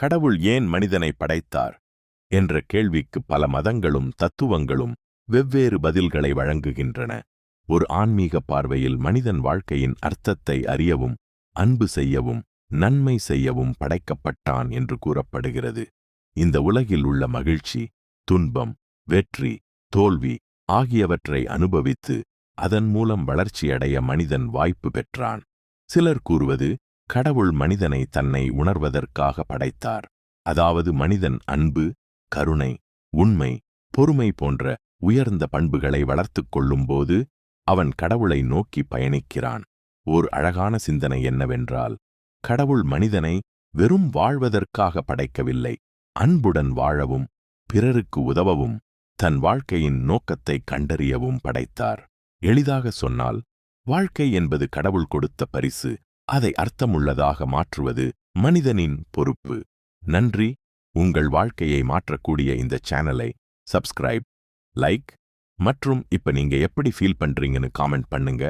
கடவுள் ஏன் மனிதனை படைத்தார் என்ற கேள்விக்கு பல மதங்களும் தத்துவங்களும் வெவ்வேறு பதில்களை வழங்குகின்றன. ஒரு ஆன்மீக பார்வையில் மனிதன் வாழ்க்கையின் அர்த்தத்தை அறியவும், அன்பு செய்யவும், நன்மை செய்யவும் படைக்கப்பட்டான் என்று கூறப்படுகிறது. இந்த உலகில் உள்ள மகிழ்ச்சி, துன்பம், வெற்றி, தோல்வி ஆகியவற்றை அனுபவித்து அதன் மூலம் வளர்ச்சியடைய மனிதன் வாய்ப்பு பெற்றான். சிலர் கூறுவது, கடவுள் மனிதனை தன்னை உணர்வதற்காக படைத்தார். அதாவது மனிதன் அன்பு, கருணை, உண்மை, பொறுமை போன்ற உயர்ந்த பண்புகளை வளர்த்துக் கொள்ளும்போது அவன் கடவுளை நோக்கி பயணிக்கிறான். ஓர் அழகான சிந்தனை என்னவென்றால், கடவுள் மனிதனை வெறும் வாழ்வதற்காக படைக்கவில்லை, அன்புடன் வாழவும், பிறருக்கு உதவவும், தன் வாழ்க்கையின் நோக்கத்தை கண்டறியவும் படைத்தார். எளிதாக சொன்னால், வாழ்க்கை என்பது கடவுள் கொடுத்த பரிசு. அதை அர்த்தமுள்ளதாக மாற்றுவது மனிதனின் பொறுப்பு. நன்றி. உங்கள் வாழ்க்கையை மாற்றக்கூடிய இந்த சேனலை சப்ஸ்கிரைப், லைக் மற்றும் இப்ப நீங்க எப்படி ஃபீல் பண்றீங்கன்னு காமெண்ட் பண்ணுங்க.